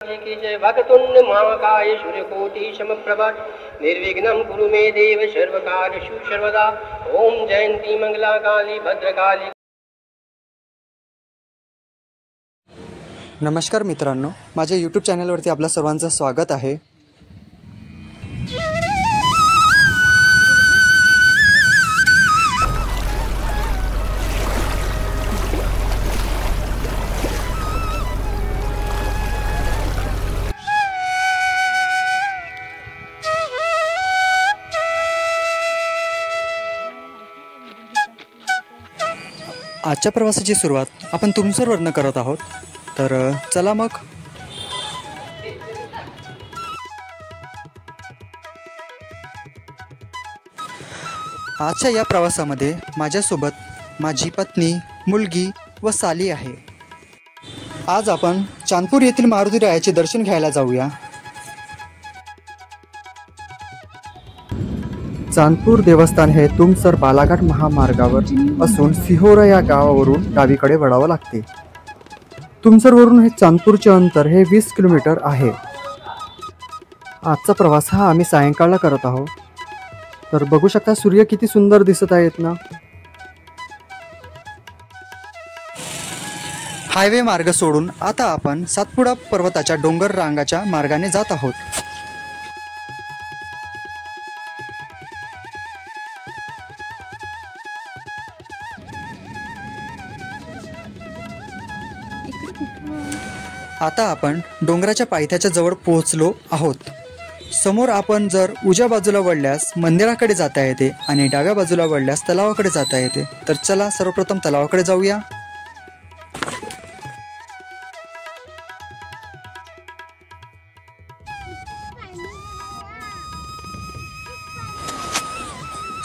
की जय वक्रतुंड महाकाय सूर्यकोटि समप्रभा निर्विघ्नं कुरु मे देव सर्वकार्येषु सर्वदा। ओम जयंती मंगला काली भद्रकाली। नमस्कार मित्रांनो, माझ्या यूट्यूब चॅनलवरती आपल्या सर्वांचं स्वागत आहे। आजच्या प्रवासाची सुरुवात आपण तुमसरवरून करत आहोत, तर चला मग। आजच्या या प्रवासामध्ये माझ्यासोबत माझी पत्नी, मुलगी व साली आहे। आज आपण चांदपूर येथील मारुती रायाचे दर्शन घ्यायला जाऊया। चांदपूर देवस्थान हे तुमसर बालाघाट महामार्गावर असून सिहोरा या गावावरून डावीकडे वळावं लागते। तुमसरवरून हे चांदपूरचे अंतर हे 20 किलोमीटर आहे। आजचा प्रवास हा आम्ही सायंकाळला करत आहोत, तर बघू शकता सूर्य किती सुंदर दिसत आहेत ना। हायवे मार्ग सोडून आता आपण सातपुडा पर्वताच्या डोंगर रांगाच्या मार्गाने जात आहोत। आता आपण डोंगराच्या पायथ्याच्या जवळ पोहोचलो आहोत। समोर आपण जर उजव्या बाजूला वळल्यास मंदिराकडे जाता येते आणि डाव्या बाजूला वळल्यास तलावाकडे जाता येते। तर चला सर्वप्रथम तलावाकडे जाऊया।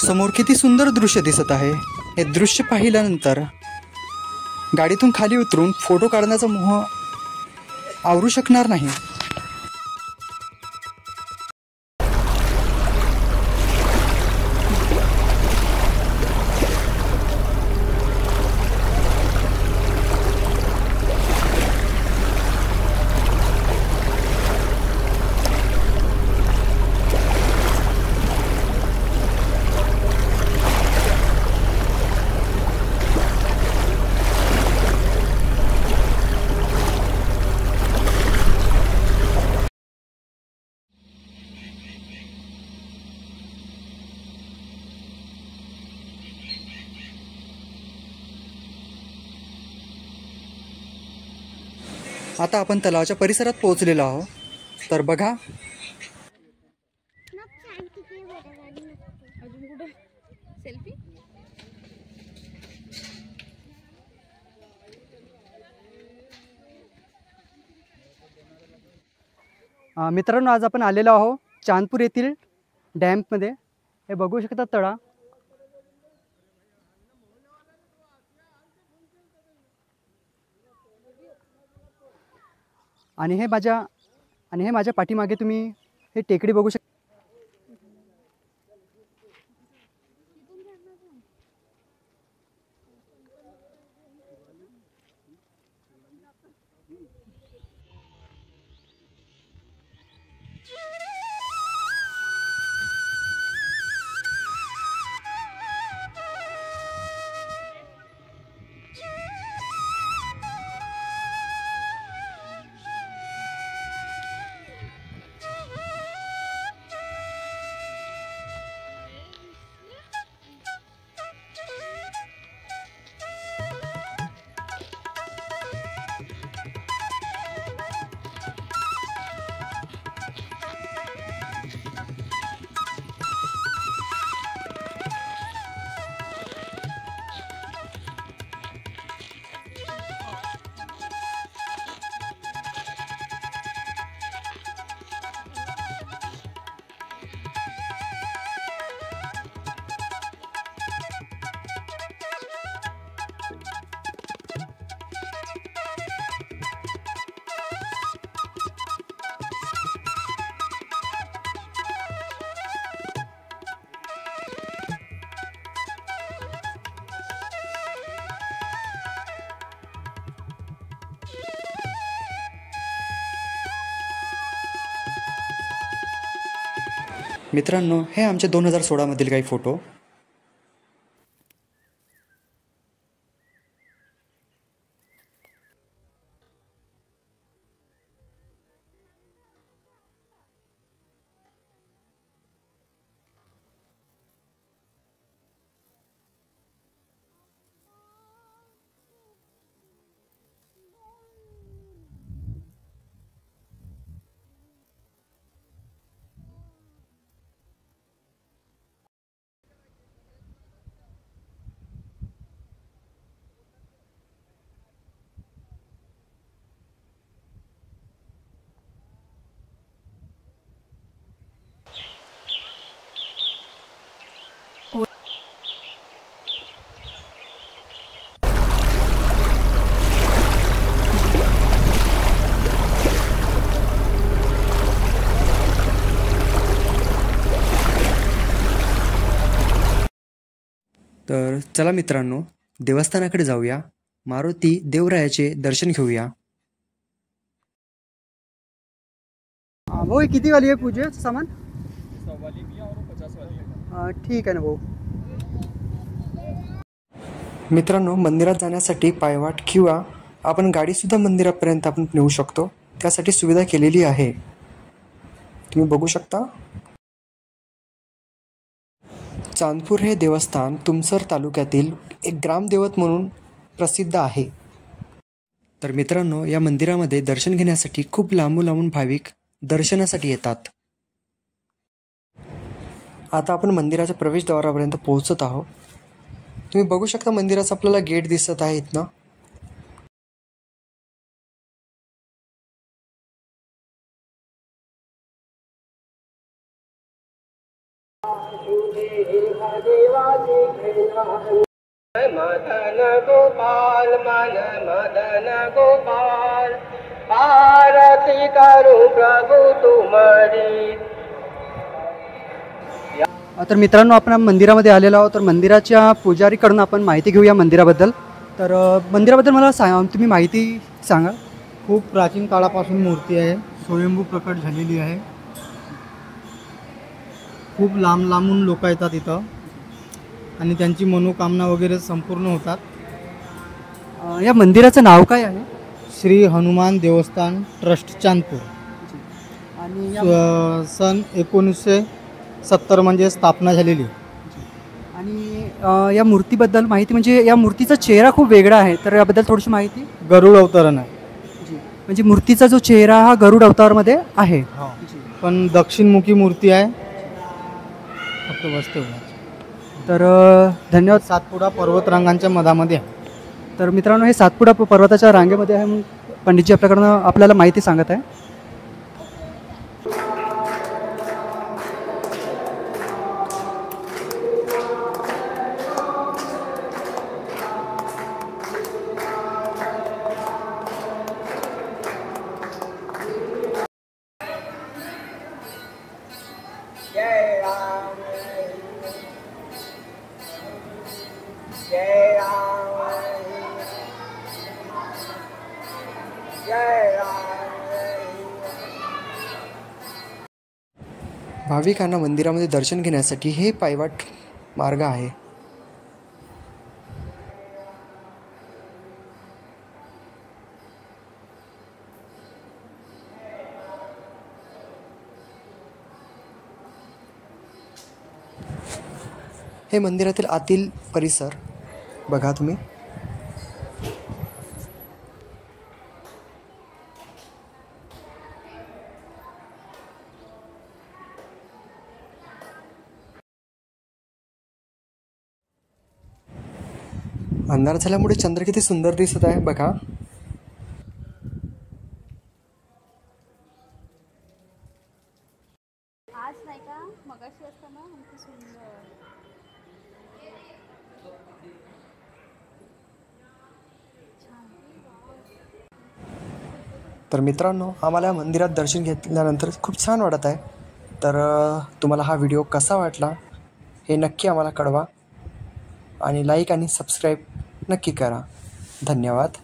समोर किती सुंदर दृश्य दिसत आहे। हे दृश्य पाहिल्यानंतर गाडीतून खाली उतरून फोटो काढण्याचा मोह आवरू शकणार नाही। आता आपण तलावाच्या परिसरात पोहोचलेलो आहोत, तर बघा। मित्रांनो, आज आपण आलेलो आहोत चांदपूर येथील डॅममध्ये। हे बघू शकता तळा। आणि हे माझ्या पाठीमागे तुम्ही हे टेकडी बघू शकता। मित्रांनो, हे आमचे 2016 काही फोटो. तर चला मित्रांनो, देवस्थानाकडे जाऊया. मारुती देवरायाचे दर्शन घेऊया. भाऊ, किती वाली आहे पूजेचं सामान? 100 वाली भी है और 50 वाली है. ठीक आहे ना भाऊ. मित्रांनो, मंदिरात जाण्यासाठी पायवाट किंवा आपण गाडीसुद्धा मंदिरापर्यंत आपण नेऊ शकतो. त्यासाठी सुविधा केलेली आहे, तुम्ही बघू शकता. चांदपूर हे देवस्थान तुमसर तालुक्यातील एक ग्रामदेवत म्हणून प्रसिद्ध आहे. तर मित्रांनो, या मंदिरामध्ये दर्शन घेण्यासाठी खूप लांबून भाविक दर्शनासाठी येतात. आता आपण मंदिराच्या प्रवेशद्वारापर्यंत पोहोचत आहोत. तुम्ही बघू शकता मंदिराचं आपल्याला गेट दिसत आहे इथनं. मदन गोपाल मन मदन गोपाल आरती करू प्रभु तुम्हारी. तर मित्रांनो, आपण मंदिरामध्ये आलेलो आहोत. तर मंदिराच्या पुजारीकडून आपण माहिती घेऊया मंदिराबद्दल. तर मंदिराबद्दल मला तुम्ही माहिती सांगा. खूप प्राचीन काळापासून मूर्ती आहे, स्वयंभू प्रकट झालेली आहे. खूप लांबून लोक येतात इथं आणि त्यांची मनोकामना वगैरे संपूर्ण होतात. या मंदिराचं नाव काय आहे? श्री हनुमान देवस्थान ट्रस्ट चांदपूर. आणि सन 1970 म्हणजे स्थापना झालेली. आणि या मूर्तीबद्दल माहिती, म्हणजे या मूर्तीचा चेहरा खूप वेगळा आहे, तर याबद्दल थोडीशी माहिती. गरुड अवतरण आहे, म्हणजे मूर्तीचा जो चेहरा हा गरुड अवतारमध्ये आहे. पण दक्षिणमुखी मूर्ती आहे, फक्त वस्ते होणार. तर धन्यवाद. सातपुडा पर्वतरांगांच्या मधामध्ये आहे. तर मित्रांनो, हे सातपुडा पर्वताच्या रांगेमध्ये आहे. मग पंडितजी आपल्याकडनं आपल्याला माहिती सांगत आहे. जय राम जय राम जय राम. भाविकांना मंदिरामध्ये दर्शन घेण्यासाठी हे पायवाट मार्ग आहे. हे मंदिरातील आतील परिसर बघा तुम्ही. अंधार झाल्यामुळे चंद्र किती सुंदर दिसत आहे बघा. आज नाही का मगाशी असताना आमची सुंदर. तर मित्रांनो, आम्हाला मंदिरात दर्शन घेतल्यानंतर खूप छान वाटत आहे. तर तुम्हाला हा व्हिडिओ कसा वाटला हे नक्की आम्हाला कळवा आणि लाईक आणि सबस्क्राईब नक्की करा. धन्यवाद.